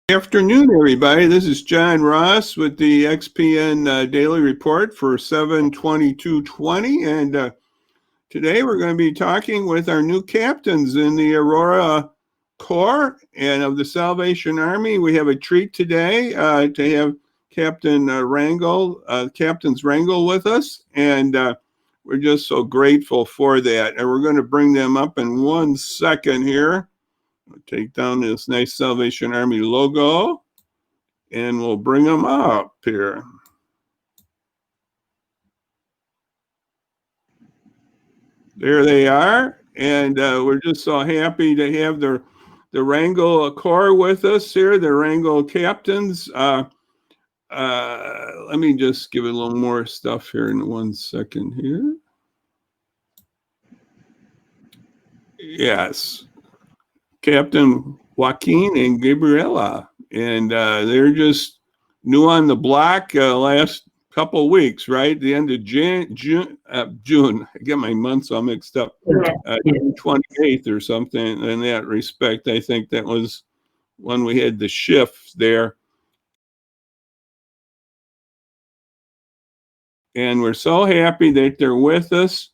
Afternoon, everybody. This is John Ross with the XPian Daily Report for 7/22/20, and today we're going to be talking with our new captains in the Aurora Corps and of the Salvation Army. We have a treat today to have Captains Rangel with us, and we're just so grateful for that. And we're going to bring them up in 1 second here. I'll take down this nice Salvation Army logo, and we'll bring them up here. There they are, and we're just so happy to have the Rangel Corps with us here, the Rangel captains. Let me just give it a little more stuff here in 1 second here. Yes, Captain Joaquin and Gabriela, and they're just new on the block last couple weeks, right? The end of June. I get my months all mixed up. June 28th or something in that respect. I think that was when we had the shift there. And we're so happy that they're with us.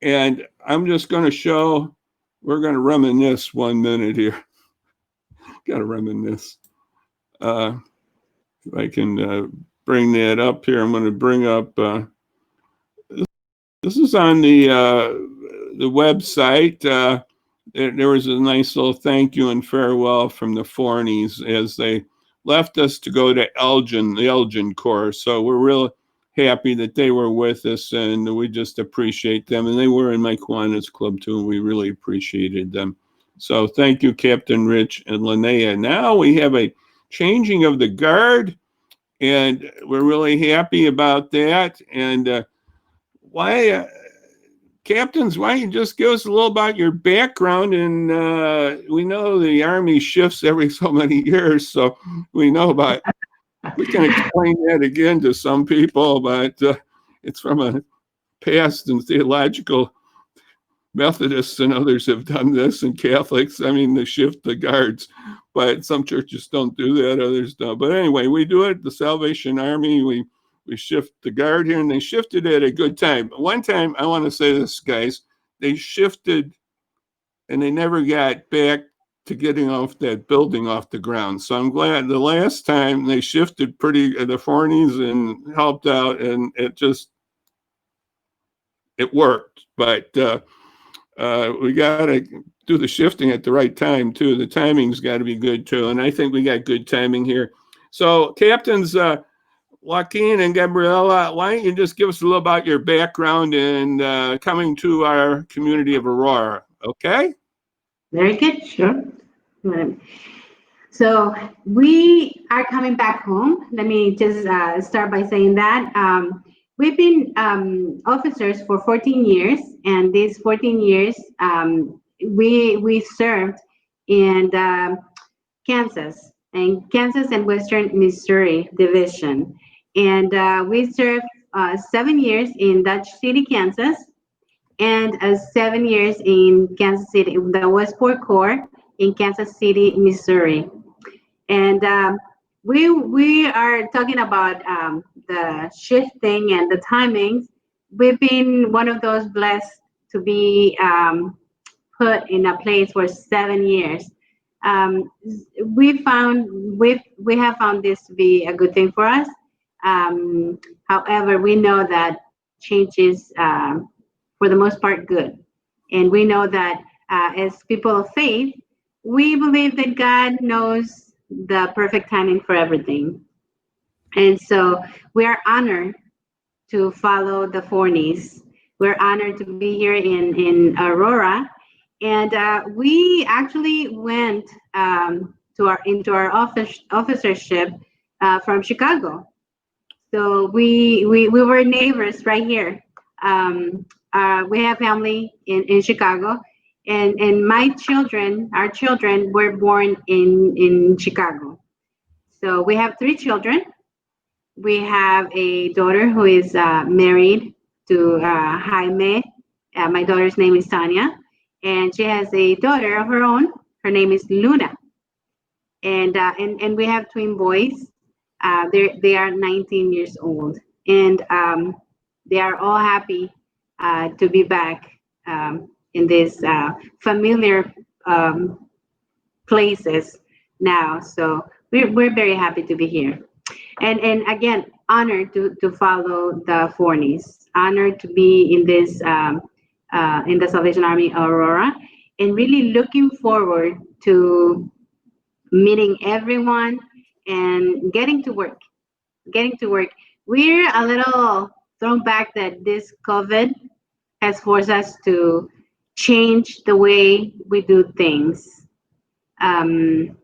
And I'm just going to show, we're going to reminisce 1 minute here. Got to reminisce. If I can bring that up here, I'm going to bring up, this is on the website. There was a nice little thank you and farewell from the Forneys as they left us to go to the Elgin Corps. So we're real happy that they were with us, and we just appreciate them. And they were in my Kiwanis Club too, and we really appreciated them. So thank you, Captain Rich and Linnea. Now we have a changing of the guard, and we're really happy about that. And captains, why don't you just give us a little about your background? And we know the Army shifts every so many years, so we know about it. We can explain that again to some people, but it's from a past, and theological Methodists and others have done this, and Catholics, I mean, they shift the guards, but some churches don't do that, others don't. But anyway, we do it, the Salvation Army, we shift the guard here, and they shifted at a good time. One time, I want to say this, guys, they shifted and they never got back to getting off that building off the ground. So I'm glad the last time they shifted the Forneys and helped out, and it worked. But we got to do the shifting at the right time too. The timing's got to be good too. And I think we got good timing here. So Captains Joaquin and Gabriela, why don't you just give us a little about your background and coming to our community of Aurora, okay? Very good, sure. So we are coming back home. Let me just start by saying that we've been officers for 14 years, and these 14 years we served in Kansas and Western Missouri Division, and we served 7 years in Dodge City, Kansas, and 7 years in Kansas City, the Westport Corps in Kansas City, Missouri. And we are talking about the shifting and the timings. We've been one of those blessed to be put in a place for 7 years. We have found this to be a good thing for us. However, we know that change is for the most part good, and we know that as people of faith, we believe that God knows the perfect timing for everything. And so we are honored to follow the Forneys. We're honored to be here in Aurora. And we actually went into our officership from Chicago. So we were neighbors right here. We have family in Chicago. And our children were born in Chicago. So we have 3 children. We have a daughter who is married to Jaime. My daughter's name is Tanya. And she has a daughter of her own. Her name is Luna. and we have twin boys. They are 19 years old, and they are all happy to be back in this familiar places now. So we're very happy to be here, and again honored to follow the Fornies, honored to be in the Salvation Army Aurora, and really looking forward to meeting everyone and getting to work. We're a little thrown back that this COVID has forced us to change the way we do things. Um,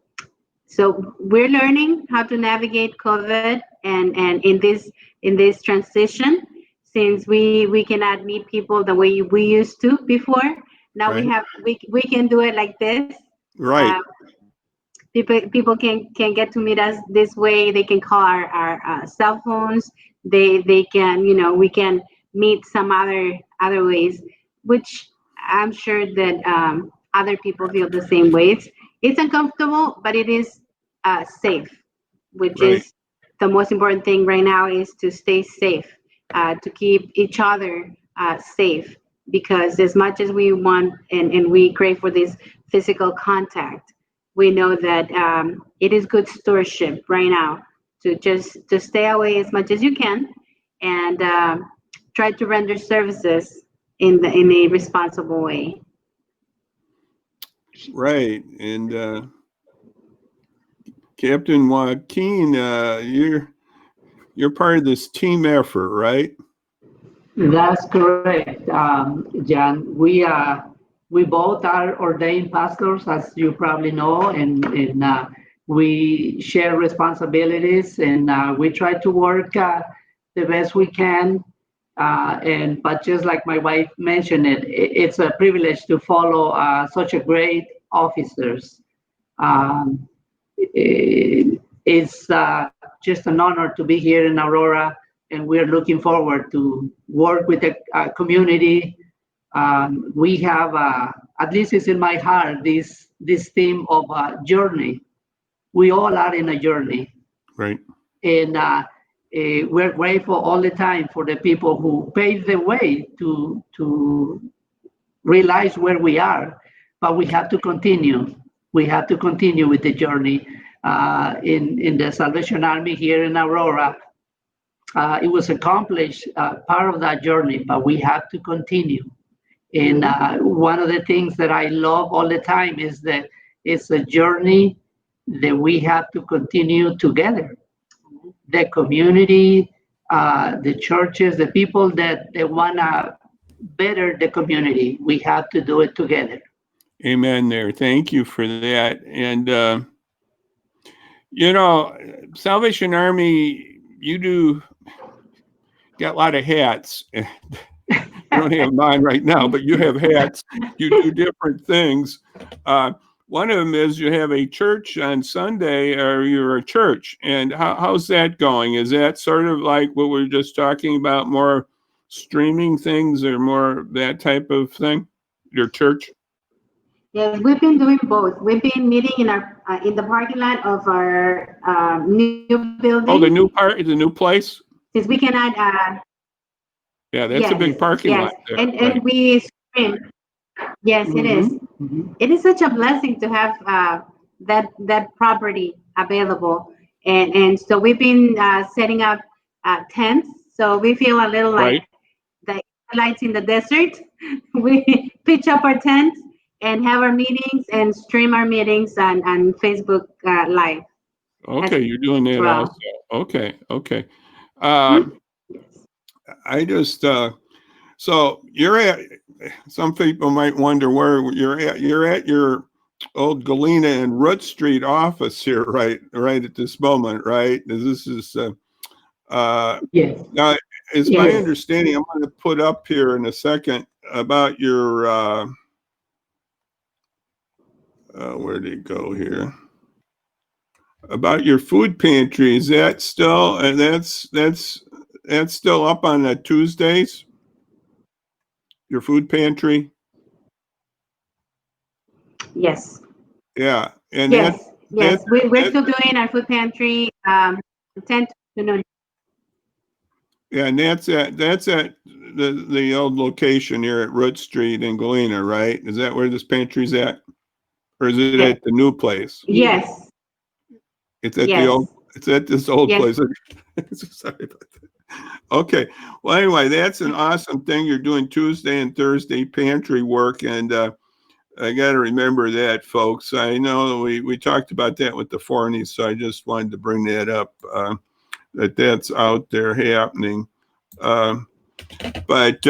so we're learning how to navigate COVID and in this transition, since we cannot meet people the way we used to before. Now Right. we can do it like this. Uh, Right. people can get to meet us this way. They can call our cell phones. They can, we can meet some other ways, which I'm sure that other people feel the same way. It's uncomfortable, but it is safe, which Right. is the most important thing right now, is to stay safe, to keep each other safe, because as much as we want and we crave for this physical contact, we know that it is good stewardship right now to just to stay away as much as you can, and try to render services in a responsible way. Right. And Captain Joaquin, you're part of this team effort, right? That's correct, Jan. We both are ordained pastors, as you probably know, and we share responsibilities, and we try to work the best we can. But just like my wife mentioned, it's a privilege to follow such a great officers. Um, it's just an honor to be here in Aurora, and we're looking forward to work with the community. We have, at least it's in my heart, this theme of journey. We all are in a journey, Right. and we're grateful all the time for the people who paved the way to realize where we are, but we have to continue. We have to continue with the journey. In the Salvation Army here in Aurora, it was accomplished part of that journey, but we have to continue. And one of the things that I love all the time is that it's a journey that we have to continue together. The community, the churches, the people that want to better the community, we have to do it together. Amen there. Thank you for that. And, you know, Salvation Army, you do got a lot of hats. You don't have mine right now, but you have hats. You do different things. One of them is you have a church on Sunday, or you're a church. And how's that going? Is that sort of like what we are just talking about, more streaming things or more that type of thing? Your church? Yes, we've been doing both. We've been meeting in the parking lot of our new building, Oh, the new place? since we cannot. Yeah, Yes, that's a big parking yes, lot there. and Right. we stream. Yes, it is. Mhm, mhm. It is such a blessing to have that property available, and so we've been setting up tents. So we feel a little like Right. the lights in the desert. We pitch up our tents and have our meetings and stream our meetings on Facebook Live as Okay, you're doing that also. well. Okay, okay. Mhm. Um, I just so you're at. Some people might wonder where you're at. You're at your old Galena and Root Street office here, right at this moment, right? This is Yes, now. It's my yes. understanding. I'm going to put up here in a second about your. Where did it go here? About your food pantry. Is that still? And that's still up on Tuesdays. Your food pantry. Yes, Yeah, and yes. Yes, we're still doing our food pantry 10 to noon. Yeah, and that's at the old location here at Root Street in Galena, right? Is that where this pantry's at, or is it Yes. at the new place? Yes. It's at the Yes. old. It's at this old Yes. place. Sorry about that. Okay. Well, anyway, that's an awesome thing. You're doing Tuesday and Thursday pantry work, and I got to remember that, folks. I know we talked about that with the Forneys, so I just wanted to bring that up. That's out there happening. But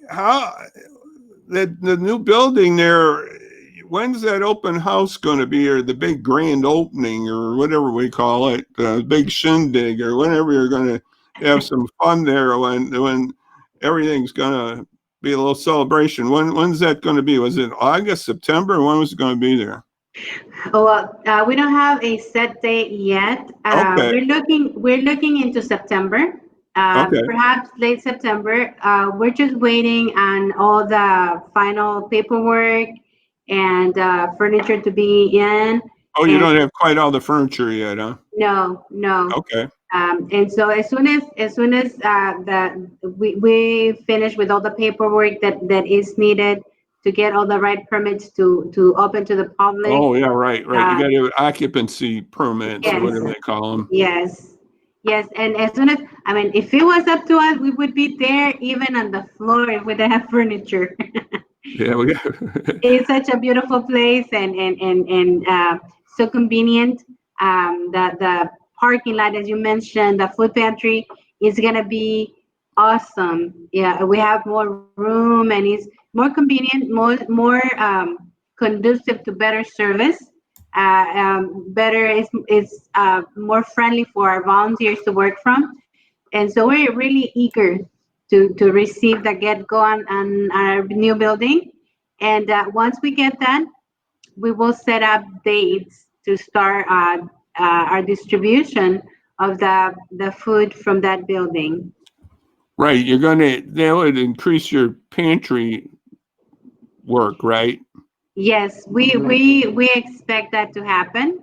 how the new building there? When's that open house going to be, or the big grand opening, or whatever we call it, big shindig, or whenever you're going to have some fun there when everything's going to be a little celebration? When's that going to be? Was it August, September? When was it going to be there? Oh, well, we don't have a set date yet. Okay. We're looking into September, Okay. perhaps late September. We're just waiting on all the final paperwork and furniture to be in. Oh, you And don't have quite all the furniture yet, huh? no, no. Okay. And so as soon as we finish with all the paperwork that is needed to get all the right permits to open to the public. Oh, yeah, right. You Uh, got to have occupancy permits or yes, whatever they call them. yes, yes. And as soon as, I mean, if it was up to us, we would be there even on the floor if we didn't have furniture. Yeah, we got. It's such a beautiful place and so convenient. The parking lot, as you mentioned, the food pantry is gonna be awesome. Yeah, we have more room and it's more convenient, more conducive to better service. Better is more friendly for our volunteers to work from, and so we're really eager to receive the get go on our new building. And once we get that, we will set up dates to start our distribution of the food from that building. Right, that would increase your pantry work, right? Yes, we expect that to happen,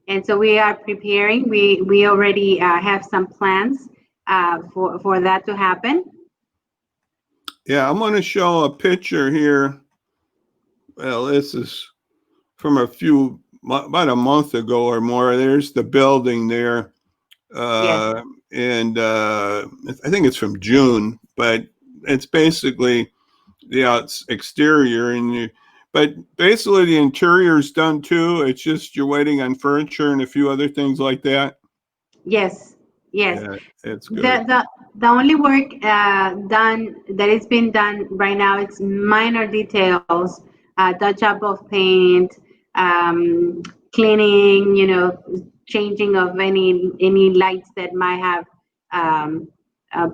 and so we are preparing. We already have some plans for that to happen. Yeah, I'm going to show a picture here. Well, this is from about a month ago or more. There's the building there. Yes. And I think it's from June, but it's basically the exterior. But basically the interior's done too. It's just you're waiting on furniture and a few other things like that. Yes. Yes. Yeah, it's good. The only work done that is being done right now, it's minor details, touch up of paint, cleaning, changing of any lights that might have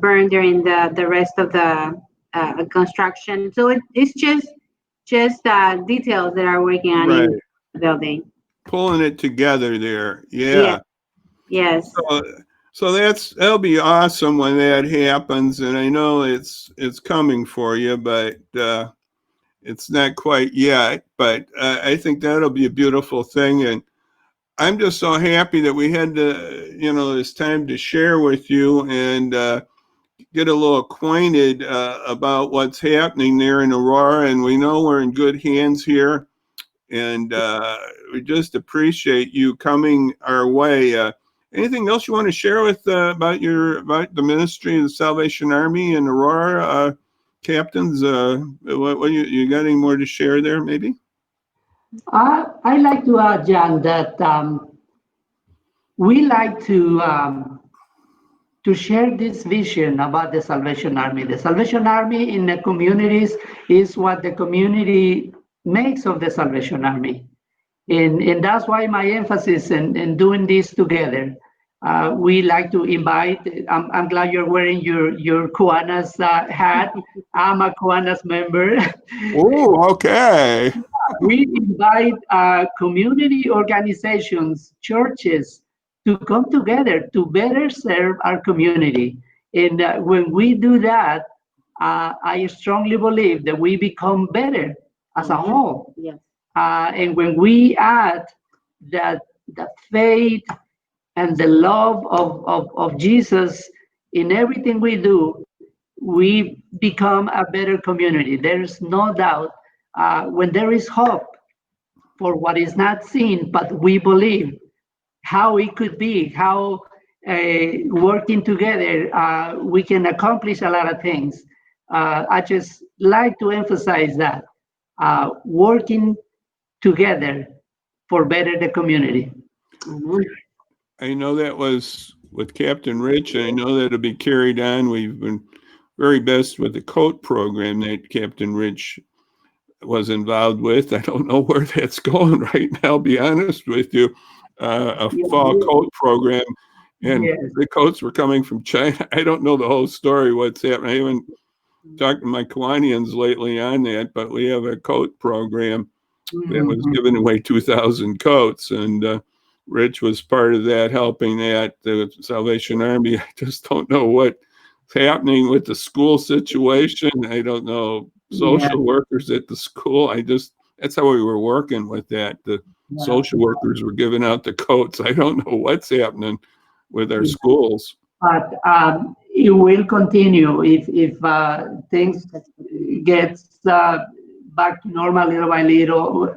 burned during the rest of the construction. So it's just details that are working on Right. in the building. Pulling it together there. Yeah. Yeah. Yes. So that'll be awesome when that happens, and I know it's coming for you, but it's not quite yet. But I think that'll be a beautiful thing, and I'm just so happy that we had this time to share with you and get a little acquainted about what's happening there in Aurora, and we know we're in good hands here, and we just appreciate you coming our way. Anything else you want to share with about the ministry of the Salvation Army in Aurora, captains? What you got any more to share there? Maybe. I like to add, John, that we like to share this vision about the Salvation Army. The Salvation Army in the communities is what the community makes of the Salvation Army. And that's why my emphasis in doing this together. We like to invite, I'm glad you're wearing your Kiwanis hat. I'm a Kiwanis member. Oh, okay. We invite community organizations, churches to come together to better serve our community. And when we do that, I strongly believe that we become better as a whole. Yes. And when we add that the faith and the love of Jesus in everything we do, we become a better community. There's no doubt. When there is hope for what is not seen, but we believe how it could be, how working together we can accomplish a lot of things. I just like to emphasize that working together for better the community. I know that was with Captain Rich, and I know that'll be carried on. We've been very best with the coat program that Captain Rich was involved with. I don't know where that's going right now, be honest with you. A fall coat program, and Yes. the coats were coming from China. I don't know the whole story, what's happening. I haven't talked to my Kiwanians lately on that, but we have a coat program that was giving away 2,000 coats, and Rich was part of that, helping that. The Salvation Army, I just don't know what's happening with the school situation. I don't know social workers at the school. That's how we were working with that. The social workers were giving out the coats. I don't know what's happening with our schools. But it will continue if things gets back to normal little by little.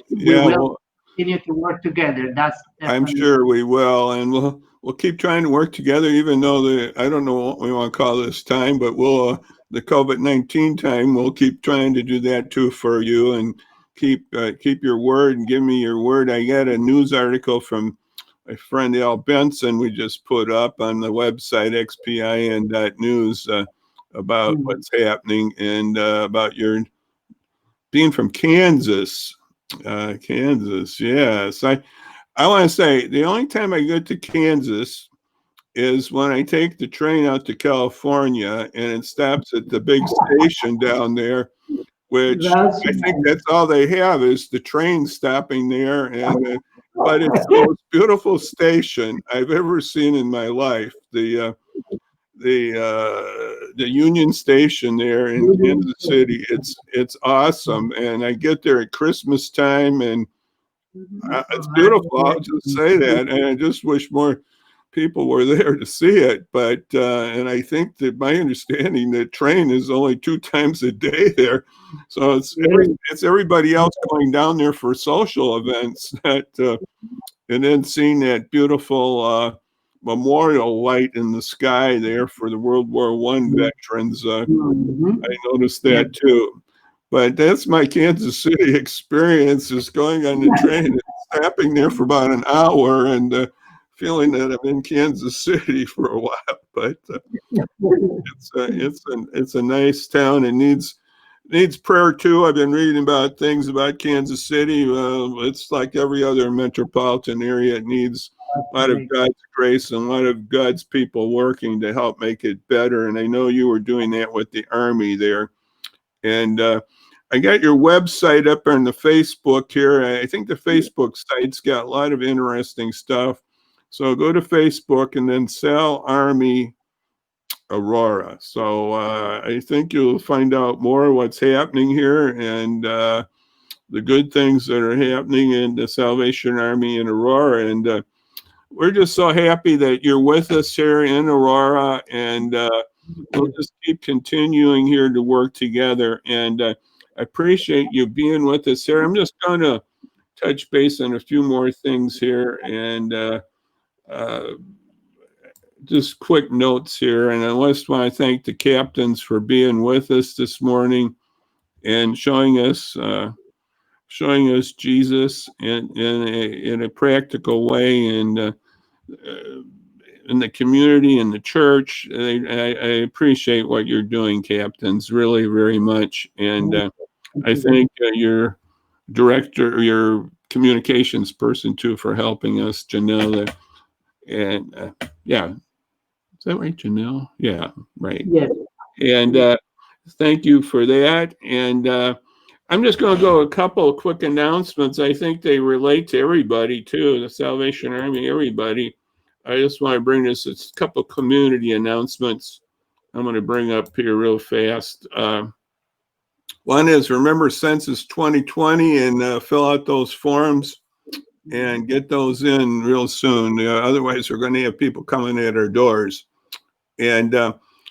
We Yeah, will well, continue to work together. That's I'm definitely. sure we will, and we'll keep trying to work together, even though I don't know what we want to call this time, but we'll the COVID-19 time. We'll keep trying to do that too for you, and keep your word and give me your word. I got a news article from my friend Al Benson. We just put up on the website xpian.news about what's happening and about your being from Kansas. Kansas, yes. I want to say the only time I go to Kansas is when I take the train out to California and it stops at the big station down there, which That's I think that's all they have is the train stopping there. But it's the most beautiful station I've ever seen in my life. The Union Station there in Kansas City. It's awesome, and I get there at Christmas time, and it's beautiful. I'll just say that, and I just wish more people were there to see it. But and I think that my understanding that train is only 2 times a day there, so it's everybody else going down there for social events. And then seeing that beautiful memorial light in the sky there for the World War I veterans. I noticed that too. But that's my Kansas City experience, is going on the train and stopping there for about an hour and feeling that I'm in Kansas City for a while. But it's a nice town. It needs prayer too. I've been reading about things about Kansas City. It's like every other metropolitan area. It needs a lot of God's grace and a lot of God's people working to help make it better. And I know you were doing that with the Army there. And I got your website up on the Facebook here. I think the Facebook site's got a lot of interesting stuff. So go to Facebook and then Sal Army Aurora. So I think you'll find out more what's happening here and the good things that are happening in the Salvation Army in Aurora. And we're just so happy that you're with us here in Aurora, and we'll just keep continuing here to work together. And I appreciate you being with us here. I'm just going to touch base on a few more things here and just quick notes here. And I just want to thank the captains for being with us this morning and showing us Jesus in a practical way, and in the community and the church. I appreciate what you're doing, captains, really very much. And I thank your director, your communications person too, for helping us, Janelle. And yeah, is that right, Janelle? Yeah, right. Yes. And thank you for that. And I'm just going to go a couple of quick announcements. I think they relate to everybody too, the Salvation Army, everybody. I just want to bring this, it's a couple of community announcements I'm going to bring up here real fast. One is remember Census 2020 and fill out those forms and get those in real soon. Otherwise, we're going to have people coming at our doors. And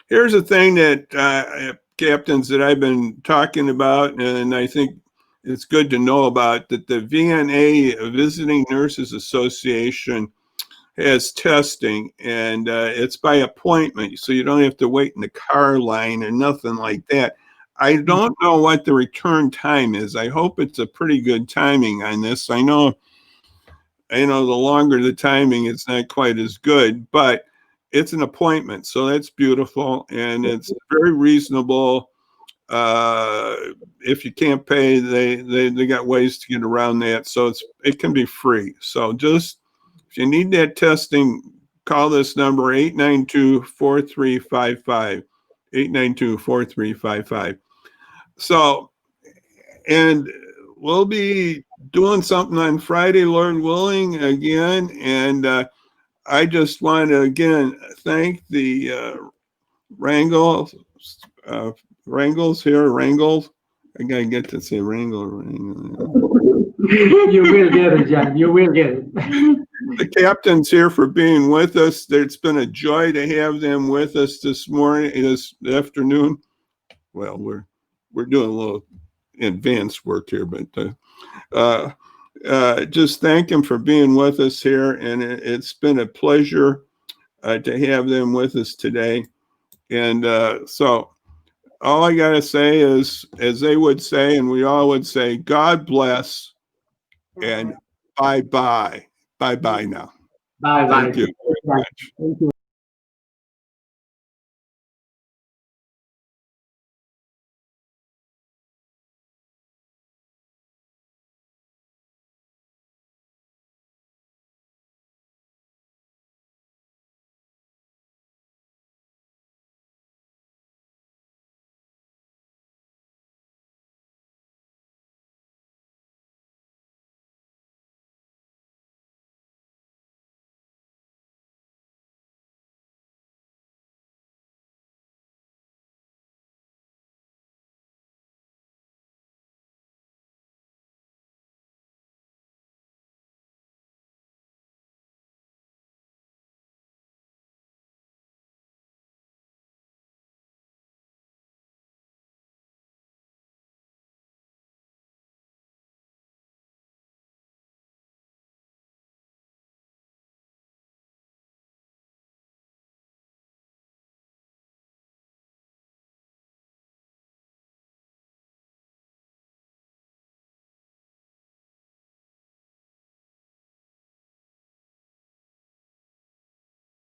here's a thing that captains that I've been talking about, and I think it's good to know about, that the VNA, Visiting Nurses Association, has testing, and it's by appointment, so you don't have to wait in the car line or nothing like that. I don't know what the return time is. I hope it's a pretty good timing on this. I know the longer the timing, it's not quite as good, but it's an appointment, so that's beautiful, and it's very reasonable. If you can't pay, they got ways to get around that, so it can be free. So just if you need that testing, call this number 892-4355, 892-4355. So, and we'll be doing something on Friday, Lord willing, again. And I just want to again thank the Rangels here. Rangels. I gotta get to say Rangel. You will get it, John. You will get it. The captain's here for being with us. It's been a joy to have them with us this afternoon. Well, we're doing a little advanced work here, but just thank them for being with us here, and it's been a pleasure to have them with us today. And so all I gotta say is, as they would say, and we all would say, God bless, and bye-bye. Bye-bye now. Bye-bye. Thank you very much. Thank you.